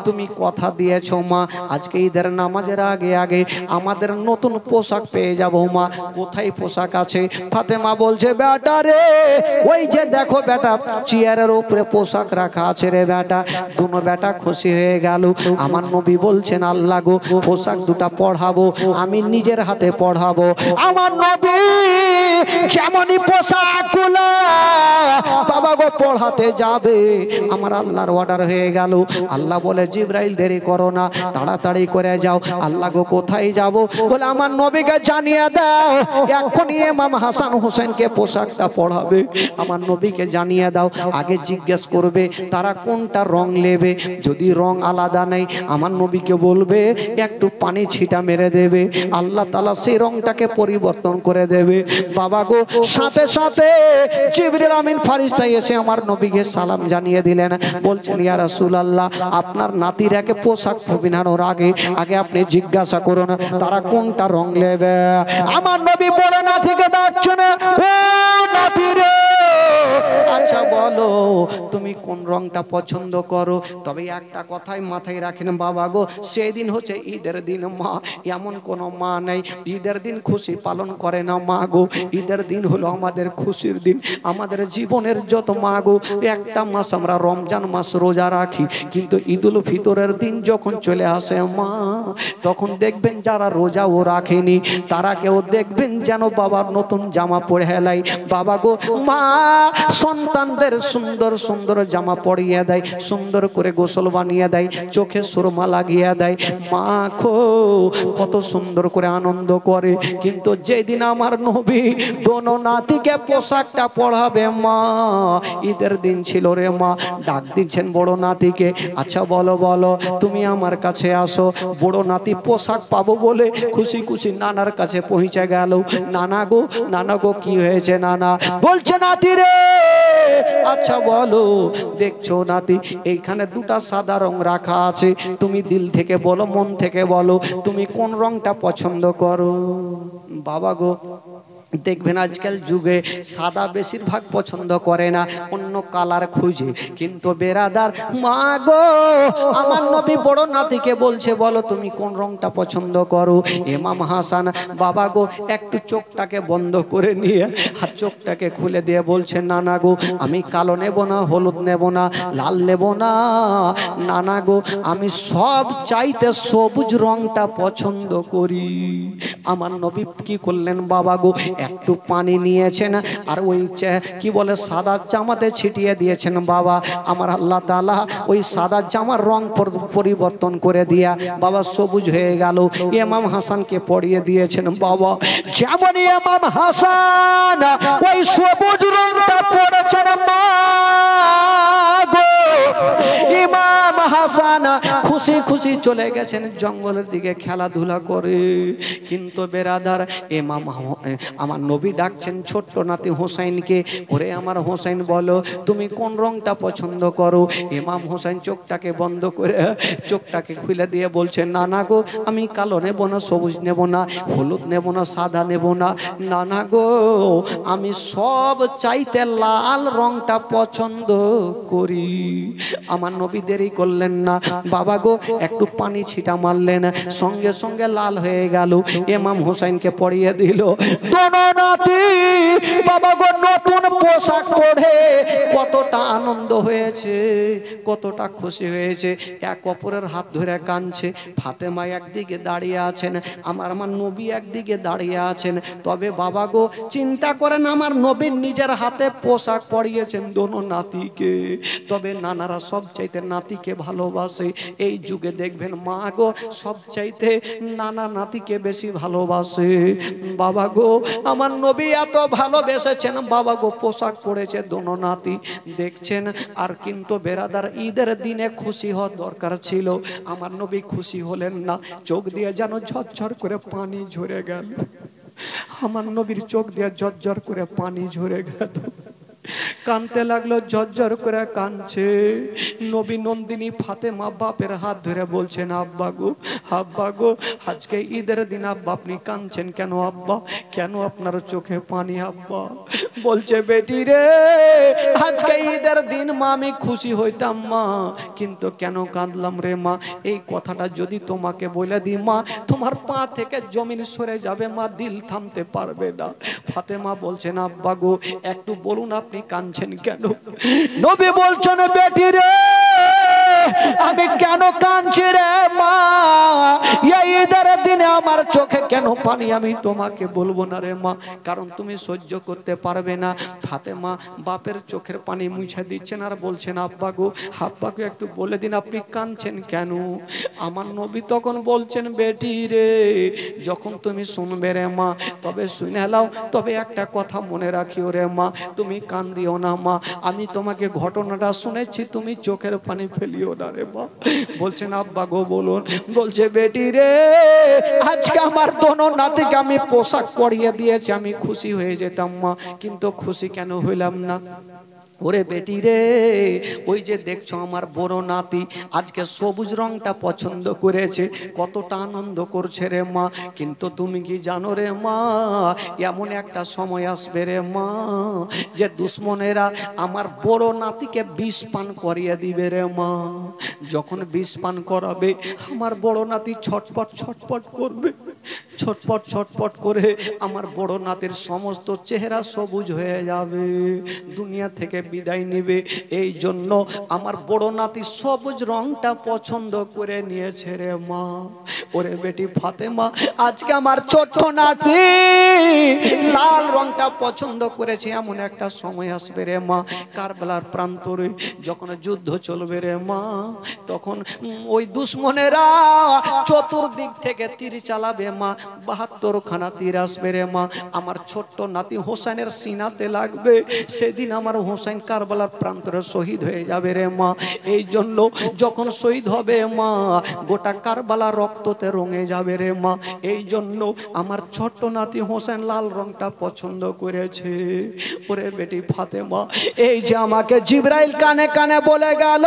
তুমি কথা দিয়েছো মা আজকে ঈদের নামাজের আগে আগে আমাদের নতুন পোশাক পেয়ে যাবো মা, কোথায় পোশাক আছে? ফাতেমা বলছে বেটা রে ওই যে দেখো বেটা চেয়ারের উপরে পোশাক রাখা আছে রে বেটা। দুনো বেটা খুশি হয়ে গেল। আমার নবী বলছেন আল্লাহ গো পোশাক দুটা পড়াবো, আমি নিজের হাতে পড়াবো। আমার নবী যেমনই পোশাক গুলো বাবা গো পড়াতে যাবে আমার আল্লাহর অর্ডার হয়ে গেল। আল্লাহ বলে জিবরাইল দেরি করো না, তাড়াতাড়ি করে যাও। আল্লাহ গো কোথায় যাব? বলে আমার নবীকে জানিয়ে দাও এখনই ইমাম হাসান হোসেনকে পোশাকটা পড়াবে। আমার নবীকে জানিয়ে দাও, আগে জিজ্ঞেস করবে তারা কোনটা রং নেবে, যদি রং আলাদা নেই আমার নবীকে বলবে একটু পানি ছিটা মেরে দেবে, আল্লাহ তাআলা সেই রংটাকে পরিবর্তন করে দেবে। বাবা গো সাথে সাথে জিবরিল আমিন ফারিস্তা এসে আমার নবীকে সালাম জানিয়ে দিলেন। বলছেন ইয়া রাসূলুল্লাহ আপনার নাতিরাকে পোশাক পরানোর আগে আগে আপনি জিজ্ঞাসা করুন তারা কোনটা রং নেবে। আমার নবী বলে নাতিকে ডাকছেন ও নাতি রে আচ্ছা বলো তুমি কোন রংটা পছন্দ করো? তবে একটা কথাই মাথায় রাখেন বাবা গো, সেই দিন হচ্ছে ঈদের দিন মা, এমন কোন মা নেই ঈদের দিন খুশি পালন করে না মা গো। ঈদের দিন হলো আমাদের খুশির দিন। আমাদের জীবনের যত মা গো, একটা মাস আমরা রমজান মাস রোজা রাখি, কিন্তু ঈদুল ফিতরের দিন যখন চলে আসে মা, তখন দেখবেন যারা রোজাও রাখেনি তারা কেউ দেখবেন যেন বাবার নতুন জামা পরে হেলাই বাবা গো। মা সন্তানদের সুন্দর সুন্দর জামা পরিয়ে দেয়, সুন্দর করে গোসল বানিয়ে দেয়, চোখে সুরমা লাগিয়ে দেয়, মা খো কত সুন্দর করে আনন্দ করে। কিন্তু যেদিন আমার নবী দোনো নাতিকে পোশাকটা পরাবে মা, ঈদের দিন ছিল রে মা, ডাক দিচ্ছেন বড় নাতিকে, আচ্ছা বলো বলো তুমি আমার কাছে আসো। বড় নাতি পোশাক পাবো বলে খুশি খুশি নানার কাছে পৌঁছে গেল। নানা গো, নানা গো কি হয়েছে নানা? বলছে নাতি রে, আচ্ছা বলো, দেখছো নাতি এইখানে দুটা সাদা রং রাখা আছে, তুমি দিল থেকে বলো, মন থেকে বলো তুমি কোন রংটা পছন্দ করো? বাবা গো দেখবেন আজকাল যুগে সাদা বেশিরভাগ পছন্দ করে না, অন্য কালার খুঁজে। কিন্তু বেরাদার মা গো, আমার নবী বড় নাতিকে বলছে বলো তুমি কোন রংটা পছন্দ করো? ইমাম হাসান বাবা গো একটু চোখটাকে বন্ধ করে নিয়ে আর চোখটাকে খুলে দিয়ে বলছে নানা গো আমি কালো নেব না, হলুদ নেব না, লাল নেব না, নানা গো আমি সব চাইতে সবুজ রংটা পছন্দ করি। আমার নবী কি করলেন বাবা গো, একটু পানি নিয়েছেন আর ওই কি বলে সাদা জামাতে ছিটিয়ে দিয়েছেন বাবা। আমার আল্লাহ তাআলা ওই সাদা জামার রং পরিবর্তন করে দিয়া বাবা সবুজ হয়ে গেল। ইমাম হাসানকে পরিয়ে দিয়েছেন বাবা। যেমন ইমাম হাসান ওই সবুজ রংটা পড়েছেন মা গো, ইমাম হাসান খুশি খুশি চলে গেছেন জঙ্গলের দিকে খেলাধুলা করে। কিন্তু বেরাদার আমার নবী ডাকছেন ছোট্ট নাতি হোসাইনকে, ওরে আমার হোসাইন বলো তুমি কোন রংটা পছন্দ করো? ইমাম হোসাইন চোখটাকে বন্ধ করে চোখটাকে খুলে দিয়ে বলছে নানা গো আমি কালো নেব না, সবুজ নেব না, হলুদ নেব না, সাদা নেব না, নানা গো আমি সব চাইতে লাল রংটা পছন্দ করি। আমার নবী দেরি করলেন না বাবা গো, একটু পানি ছিটা মারলেন, সঙ্গে সঙ্গে লাল হয়ে গেল। ইমাম হোসাইনকে পরিয়ে দিল। দোনো নাতি বাবা গো নতুন পোশাক পরে কতটা আনন্দ হয়েছে, কতটা খুশি হয়েছে, এক অপরের হাত ধরে কাঁদছে। ফাতেমা একদিকে দাঁড়িয়ে আছেন, আমার নবী একদিকে দাঁড়িয়ে আছেন। তবে বাবা গো চিন্তা করেন, আমার নবীর নিজের হাতে পোশাক পরিয়েছেন দোনো নাতিকে। তবে নানারা সব চাইতে নাতিকে ভালোবাসে। এই যুগে দেখবেন মা গো সব চাইতে নানা নাতিকে বেশি ভালোবাসে। বাবা গো আমার নবী এত ভালোবেসেছেন বাবা গো, পোশাক পরেছে দোনো নাতি দেখছেন। আর কিন্তু বেরাদার ঈদের দিনে খুশি হওয়ার দরকার ছিল, আমার নবী খুশি হলেন না, চোখ দিয়ে যেন ঝরঝর করে পানি ঝরে গেল। আমার নবীর চোখ দিয়ে ঝরঝর করে পানি ঝরে গেল, কানতে লাগলো, ঝরঝর করে কানছে। নবী নন্দিনী ফাতেমা বাপের হাত ধরে বলছেন আব্বা গো আজকে ঈদের দিন আব্বা আপনি কানছেন কেন? আব্বা কেন আপনার চোখে পানি? আব্বা বলছে বেটি রে আজকে ঈদের দিন মা আমি খুশি হইতাম মা, কিন্তু কেন কাঁদলাম রে মা? এই কথাটা যদি তোমাকে বলে দিই মা, তোমার পা থেকে জমিন সরে যাবে মা, দিল থামতে পারবে না। ফাতেমা বলছেন আব্বা গো একটু বলুন আপনি কাঁদছেন কেন? নবী বলছেন বেটি রে আমি কেন কাঁদছি রে মা, এই ঈদের দিনে আমার চোখে কেন পানি আমি তোমাকে বলবো না রে মা, কারণ তুমি সহ্য করতে পারবে না। ফাতেমা বাপের চোখের পানি মুছে দিচ্ছেন আর বলছেন আব্বা গো একটু বলে দিন আপনি কাঁদছেন কেন? আমার নবী তখন বলছেন বেটি রে যখন তুমি শুনবে রে মা তবে শুনে নাও, তবে একটা কথা মনে রাখিও রে মা, তুমি কান্দিও না মা, আমি তোমাকে ঘটনাটা শুনেছি, তুমি চোখের পানি ফেলিও না রে মা। বলছেন আব্বা গো বলুন। বলছে বেটি রে আজকে আমার দোনো নাতিকে আমি পোশাক পরিয়ে দিয়েছি, আমি খুশি হয়ে যেতাম মা, কিন্তু খুশি কেন হইলাম না? ওরে বেটি রে, ওই যে দেখছো আমার বড় নাতি আজকে সবুজ রংটা পছন্দ করেছে, কতটা আনন্দ করছে রে মা। কিন্তু তুমি কি জানো রে মা, এমন একটা সময় আসবে রে মা যে দুশ্মনেরা আমার বড় নাতিকে বিষ পান করিয়ে দিবে রে মা। যখন বিষ পান করাবে আমার বড় নাতি ছটপট ছটপট করবে, ছটপট ছটপট করে আমার বড় নাতির সমস্ত চেহারা সবুজ হয়ে যাবে, দুনিয়া থেকে বিদায় নেবে। এই জন্য আমার বড় নাতি সবুজ রংটা পছন্দ করে নিয়েছে রে মা। ওরে বেটি ফাতেমা, আজকে আমার ছোট্ট নাতি লাল রংটা পছন্দ করেছে। এমন একটা সময় আসবে রে মা, কারবালার প্রান্তরে যখন যুদ্ধ চলবে রে মা, তখন ওই দুশ্মনেরা চতুর্দিক থেকে তীর চালাবে মা, ৭২ খানা তীর আসবে রে মা, আমার ছোট্ট নাতি হোসেনের সিনাতে লাগবে। সেদিন আমার হোসেন কারবালার প্রান্তরে শহীদ হয়ে যাবে রে মা। এই জন্য যখন শহীদ হবে মা, গোটা কারবালা রক্ততে রঙে যাবে রে মা। এই জন্য আমার ছোট্ট নাতি হোসেন লাল রংটা পছন্দ করেছে। ওরে বেটি ফাতেমা, এই যে আমাকে জিবরাইল কানে কানে বলে গেল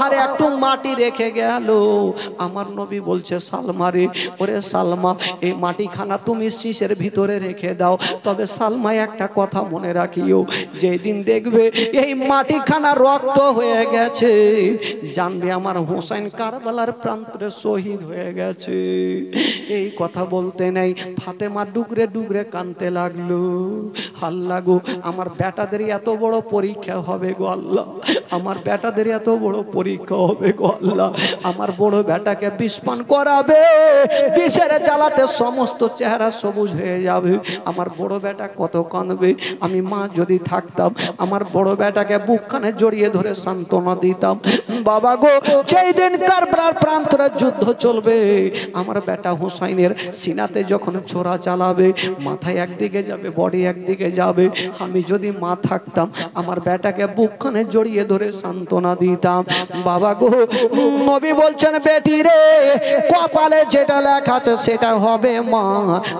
আর একটু মাটি রেখে গেল, আমার নবী বলছে সালমা রে, ওরে সালমা এই মাটিখানা তুমি শীষের ভিতরে রেখে দাও। তবে সালমা একটা কথা মনে রাখিও, যেদিন দেখবে এই মাটিখানা রক্ত হয়ে গেছে, জানবে আমার হোসেন কারবালার প্রান্তরে শহীদ হয়ে গেছে। এই কথা বলতে নেই, ফাতেমা ডুগরে ডুগরে কানতে লাগলো। আল্লাহ গো, আমার বেটাদের এত বড় পরীক্ষা হবে গো আল্লাহ, আমার বেটাদের এত বড় পরীক্ষা হবে গো আল্লাহ। আমার বড় বেটাকে বিষ পান করাবে, বিষের জ্বালাতে সমস্ত চেহারা সবুজ হয়ে যাবে। আমার বড় বেটা কত কাঁদবে। আমি মা যদি থাকতাম আমার বড় বেটাকে বুকখানে জড়িয়ে ধরে সান্ত্বনা দিতাম। বাবা গো, যেই দিন কারবালার প্রান্তরে যুদ্ধ চলবে, আমার বেটা হোসাইনের সিনাতে যখন ছোরা চালাবে, মাথায় একদিকে যাবে, বডি একদিকে যাবে, আমি যদি মা থাকতাম আমার বেটাকে বুকখানে জড়িয়ে ধরে সান্ত্বনা দিতাম। বাবা গো, নবী বলছেন বেটি রে, কপালে যেটা লেখা আছে সেটা হবে মা।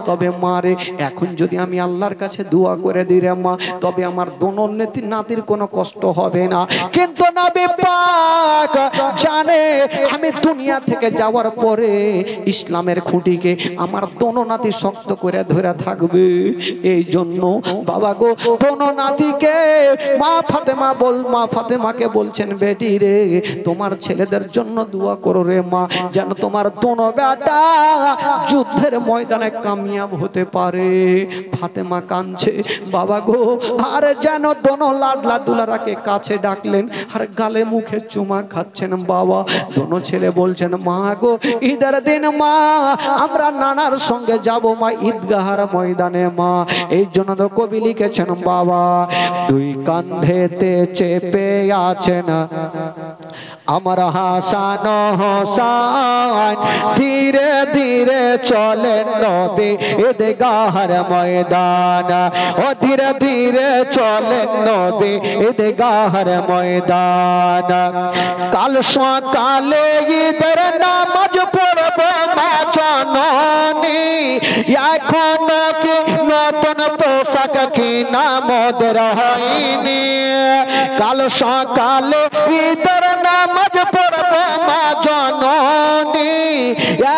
তবে মা রে, এখন যদি আমি আল্লাহর কাছে দোয়া করে দিই রে মা, তবে আমার দোনো নাতির কোনো কষ্ট হবে না। কিন্তু নবী পাক জানে আমি দুনিয়া থেকে যাওয়ার পরে ইসলামের খুঁটিকে আমার দোনো নাতি শক্ত করে ধরে থাকবে। এই জন্য বাবা গো, দোনো নাতিকে মা ফাতেমাকে বলছেন বেটি রে, তোমার ছেলেদের জন্য দোয়া করো রে মা, যেন তোমার দোনো বেটা যুদ্ধের ময়দানে কামিয়াব হতে পারে। ফাতেমা কাঁদছে বাবা গো, আর যেন দোনো লাডলা দুলারাকে কাছে ডাকলেন আর গালে মুখে চুমা খাচ্ছেন। বাবা দোনো ছেলে বলছেন মা গো, ঈদের দিন মা আমরা নানার সঙ্গে যাব মা ঈদগাহার ময়দানে মা। এই জন্য তো কবি লিখেছেন বাবা, দুই কাঁধেতে চেপে আছেন আমার হাসান হোসেন, ধীরে ধীরে চলেন নবী ঈদগাহার ময়দান, ও ধীরে ধীরে চলেন নবী ঈদগাহার ময়দান। কাল সকালে ঈদের নামাজ পড়বো মা জননী, এখন কি নতুন পোশাক কিনা মোদের হয়নি। কাল সকালে ঈদের নামাজ পড়বো মা জননী,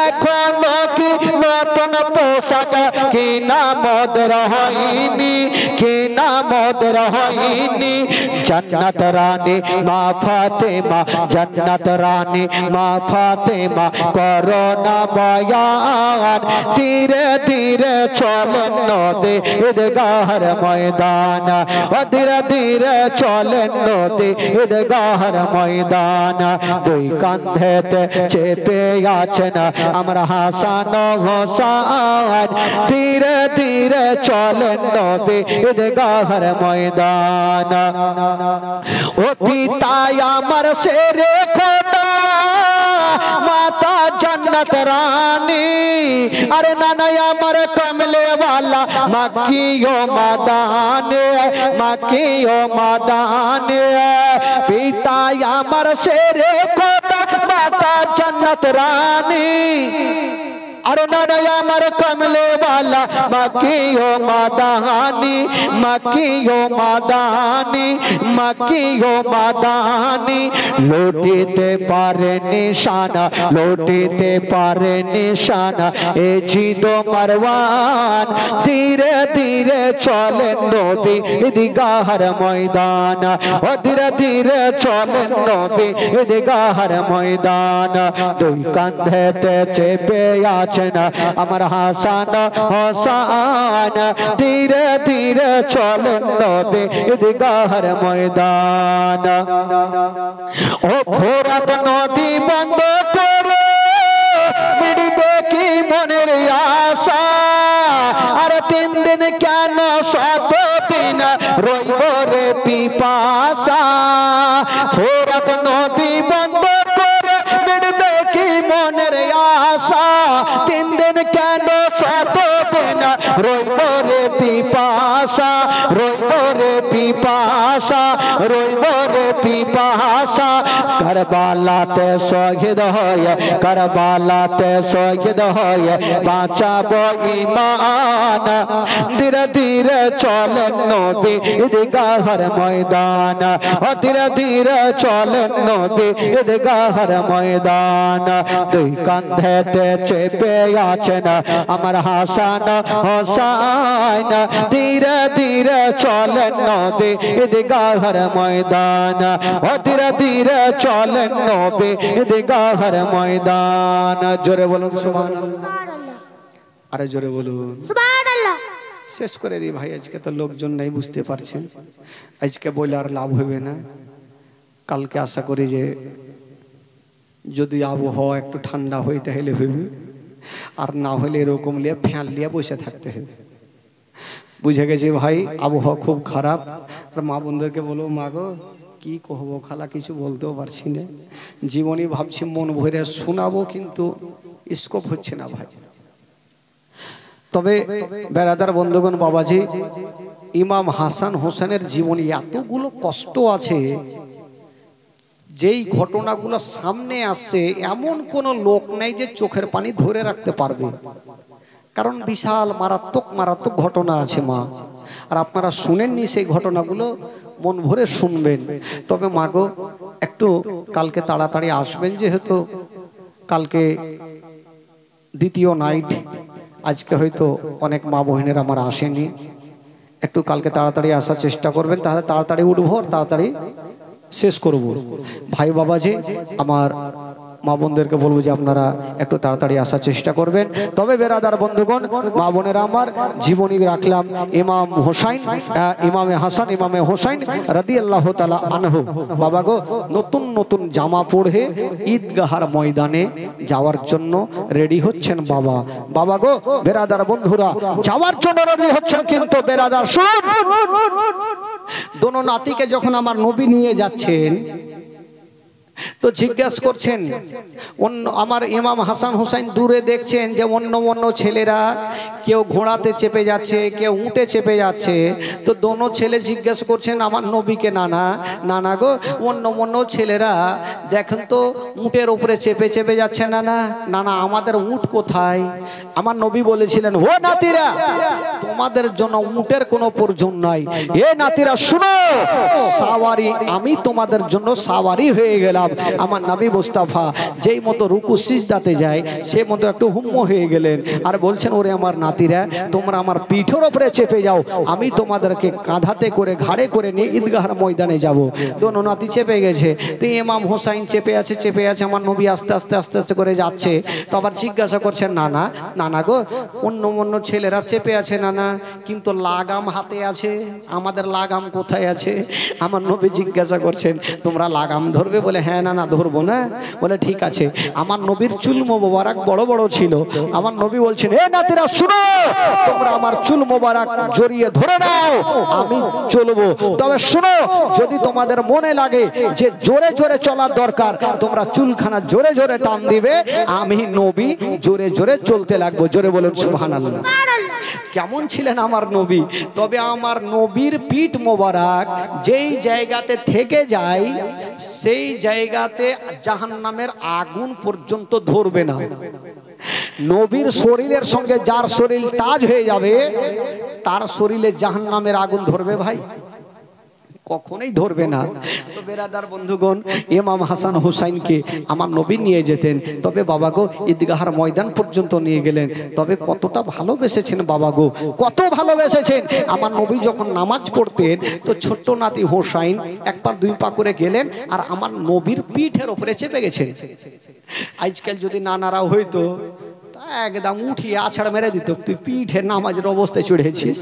এখন কি নতুন পোশাক কিনা মোদের হয়নি, কিনা মোদের হয়নি। জান্নাত রানী মা ফাতেমা, জান্নাত রানী মা ফাতেমা করোনা বয়ান, ধীরে ধীরে চলেন নবী ঈদগাহার ময়দান, ও ধীরে ধীরে চলেন নবী ঈদগাহার ময়দান। দুই কাঁধেতে চেপে আছেন আমার হাসান হোসেন, ধীরে ধীরে চলেন নবী ঈদগাহার ময়দান। ও পিতা আমার শেরে খোদা, মাতা জান্নাত রানী, আরে নানা আমার কমলে वाला मक्कियो मदाने, मक्कियो मदाने। पिता अमर शेरे कोटा, माता जन्नत रानी। আর নারে আমার কমলে वाला मक्कियो मदानी मक्कियो मदानी मक्कियो मदानी लौटते पारे निशाना लौटते पारे निशाना ए जिदो मरवान धीरे धीरे चले नबी ईदगाहर मैदान ओ धीरे धीरे चले नबी ईदगाहर मैदान दुई कांधेते চেপে আছেন আমার হাসান হোসেন ধীরে ধীরে চলেন নবী ঈদগাহর ময়দান ও ফোরাত নদী বন্ধ করে মিটবে কি মনের আশা আর 3 দিন কেন 7 দিন রইব রে পিপাসা ফোরাত নদী বন্ধ করে মিটবে কি মনের আশা 3 দিন কেন 7 দিন রইব রে পিপাসা রইব রে পিপাসা রইব রে পিপাসা কারবালাতে শহীদ হয়ে কারবালাতে শহীদ হয়ে বাঁচাবো ঈমান ধীরে ধীরে চলেন নবী ঈদগাহর ময়দান ও ধীরে ধীরে চলেন নবী ঈদগাহর ময়দান দুই কাঁধেতে চেপে আছেন আমার হাসান হোসেন ধীরে ধীরে চলেন নবী ঈদগাহর ময়দান ও ধীরে ধীরে চলেন নবী ঈদগাহর ময়দান জোরে বলুন সুবহানাল্লাহ আরে জোরে বলুন সুবহানাল্লাহ শেষ করে দিই ভাই আজকে তো লোকজন নাই বুঝতে পারছেন আজকে বলে আর লাভ হবে না কালকে আশা করি যে যদি আবহাওয়া একটু ঠান্ডা হয় তাহলে হবে আর না হলে এরকম লিয়ে ফ্যান লিয়ে বসে থাকতে হবে বুঝে গেছে ভাই আবহাওয়া খুব খারাপ আর মা বোনদেরকে বলবো মা গো কি কহবো খালা কিছু বলতেও পারছি না জীবনী ভাবছি মন ভরে শোনাবো কিন্তু স্কোপ হচ্ছে না ভাই তবে বেরাদার বন্ধুগণ বাবাজি ইমাম হাসান হোসেনের জীবনী এতগুলো কষ্ট আছে যেই ঘটনাগুলো সামনে আসছে এমন কোন লোক নেই যে চোখের পানি ধরে রাখতে পারবে কারণ বিশাল মারাত্মক মারাত্মক ঘটনা আছে মা আর আপনারা শুনেননি সেই ঘটনাগুলো মন ভরে শুনবেন তবে মাগো একটু কালকে তাড়াতাড়ি আসবেন যেহেতু কালকে দ্বিতীয় নাইট আজকে হয়তো অনেক মা বোনেরা আমার আসেনি একটু কালকে তাড়াতাড়ি আসার চেষ্টা করবেন তাহলে তাড়াতাড়ি উঠবো আর তাড়াতাড়ি শেষ করব ভাই বাবাজি আমার মা বোনদেরকে বলবো যে আপনারা একটু তাড়াতাড়ি আসার চেষ্টা করবেন তবে বেরাদার বন্ধুগণ মা বোনেরা আমার জীবনী রাখলাম ইমাম হোসাইন ইমামে হাসান ইমামে হোসাইন রাদিয়াল্লাহু তাআলা আনহু বাবা গো নতুন নতুন জামা পরে ঈদগাহর ময়দানে যাওয়ার জন্য রেডি হচ্ছেন বাবা বাবা গো বেরাদার বন্ধুরা যাওয়ার জন্য রেডি হচ্ছেন কিন্তু বেরাদার শুনুন দোনো নাতিকে যখন আমার নবী নিয়ে যাচ্ছেন তো জিজ্ঞাসা করছেন অন্য আমার ইমাম হাসান হোসেন দূরে দেখছেন যে অন্য অন্য ছেলেরা কেউ ঘোড়াতে চেপে যাচ্ছে কেউ উটে চেপে যাচ্ছে তো দোনো ছেলে জিজ্ঞাসা করছেন আমার নবীকে নানা নানা গো অন্য অন্য ছেলেরা দেখেন তো উটের উপরে চেপে চেপে যাচ্ছে নানা নানা আমাদের উট কোথায় আমার নবী বলেছিলেন ও নাতিরা তোমাদের জন্য উটের কোনো প্রয়োজন নাই এ নাতিরা শুনো সাওয়ারি আমি তোমাদের জন্য সাওয়ারি হয়ে গেলাম আমার নবী মুস্তাফা যেই মতো রুকু সিজদাতে যায় সে মতো একটু হুম্ম হয়ে গেলেন আর বলছেন ওরে আমার নাতিরা তোমরা আমার পিঠের উপরে চেপে যাও আমি তোমাদেরকে কাঁধাতে করে ঘাড়ে করে নিয়ে ঈদগাহর ময়দানে যাব দোনো নাতি চেপে গেছে তো ইমাম হোসাইন চেপে আছে আমার নবী আস্তে আস্তে আস্তে আস্তে করে যাচ্ছে তো আবার জিজ্ঞাসা করছেন নানা নানা গো অন্য অন্য ছেলেরা চেপে আছে নানা কিন্তু লাগাম হাতে আছে আমাদের লাগাম কোথায় আছে আমার নবী জিজ্ঞাসা করছেন তোমরা লাগাম ধরবে বলে হ্যাঁ না না ধরবো না বলে ঠিক আছে আমার নবীর চুল মোবারক বড় বড় ছিল আমার নবী বলছেন এ নাতিরা শুনো তোমরা আমার চুল মোবারক জড়িয়ে ধরে নাও আমি চলবো তবে শুনো যদি তোমাদের মনে লাগে যে জোরে জোরে চলার দরকার তোমরা চুলখানা জোরে জোরে টান দিবে আমি নবী জোরে জোরে চলতে লাগবো জোরে বলুন সুবহানাল্লাহ কেমন ছিলেন আমার নবী তবে আমার নবীর পিঠ মোবারক যেই জায়গাতে থেকে যায় সেই জায়গাতে জাহান্নামের আগুন পর্যন্ত ধরবে না নবীর শরীরের সঙ্গে যার শরীর টাচ হয়ে যাবে তার শরীরে জাহান্নামের আগুন ধরবে ভাই? কখনোই ধরবে না। তো বেরাদার বন্ধুগণ, ইমাম হাসান হুসাইনকে আমার নবী নিয়ে যেতেন, তবে বাবা গো ঈদগাহার ময়দান পর্যন্ত নিয়ে গেলেন। তবে কতটা ভালোবেসেছেন বাবা গো, কত ভালোবেসেছেন। আমার নবী যখন নামাজ পড়তেন তো ছোট্ট নাতি হুসাইন এক পা দুই পা করে গেলেন আর আমার নবীর পিঠের উপরে চেপে গেছেন। আজকাল যদি নানারা হইতো একদম উঠিয়ে আছাড় মেরে দিত, তুই পিঠে নামাজের অবস্থায় চড়েছিস।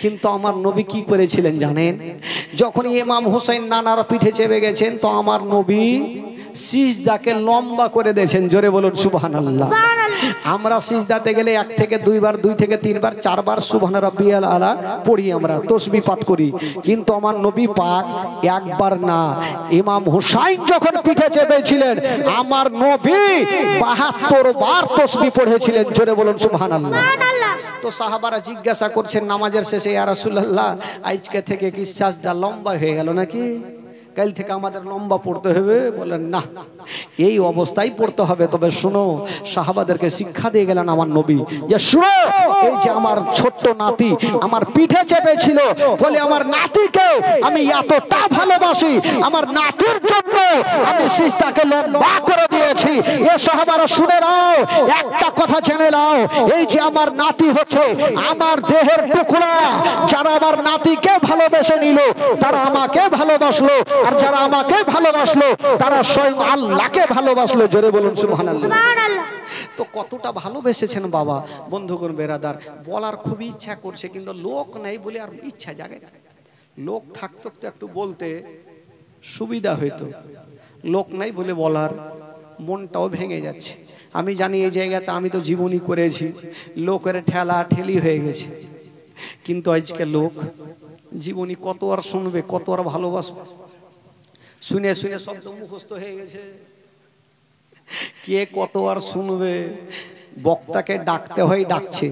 কিন্তু আমার নবী কি করেছিলেন জানেন? যখন ইমাম হুসাইন নানার পিঠে চেপে গেছেন তো আমার নবী সিজদাকে লম্বা করে দিয়েছেন। জোরে বলুন সুবহানাল্লাহ। আমরা সিজদাতে গেলে 1 থেকে 2 বার, 2 থেকে 3 বার, 4 বার সুবহান রাব্বিয়াল আলা পড়ি, আমরা তাসবিহ পাঠ করি। কিন্তু আমার নবী পাক একবার না, ইমাম হুসাইন যখন পিঠে চেপেছিলেন আমার নবী 72 বার তাসবিহ পড়েছিলেন। জোরে বলুন সুবহানাল্লাহ। তো সাহাবারা জিজ্ঞাসা করছেন নামাজের শেষে, ইয়া রাসূলুল্লাহ আজকে থেকে কি সাজদা লম্বা হয়ে গেল নাকি? কাল থেকে আমাদের লম্বা পড়তে হবে? বলেন না, এই অবস্থায় পড়তে হবে। তবে শুনো, সাহাবাদেরকে শিক্ষা দিয়ে গেলেন আমার নবী যে শুনো, এই যে আমার ছোট্ট নাতি আমার পিঠে চেপেছিল বলে আমার নাতিকে আমি এতটা ভালোবাসি, আমার নাতির জন্য আমি সিজদাকে লম্বা করে দিয়েছি। এ সাহাবারা শুনে নাও, একটা কথা জেনে নাও, এই যে আমার নাতি হচ্ছে আমার দেহের টুকরা। যারা আমার নাতিকে ভালোবেসে নিল তারা আমাকে ভালোবাসলো, আর যারা আমাকে ভালোবাসলো তারা স্বয়ং আল্লাহকে ভালোবাসলো। জোরে বলুন সুবহানাল্লাহ। তো কতটা ভালোবেসেছেন বাবা। বন্ধুগণ বেরাদার, বলার খুবই ইচ্ছা করছে কিন্তু লোক নেই বলে আর ইচ্ছা জাগে না। লোক থাকতো তো একটু বলতে সুবিধা হইতো, লোক নাই বলে বলার মনটাও ভেঙে যাচ্ছে। আমি জানি এই জায়গাতে আমি তো জীবনী করেছি, লোকের ঠেলা ঠেলি হয়ে গেছে। কিন্তু আজকে লোক জীবনী কত আর শুনবে, কত আর ভালোবাসবে। শুনে শুনে শব্দ মুখস্থ হয়ে গেছে, কে কত আর শুনবে। বক্তাকে ডাকতে হয়, ডাকছে,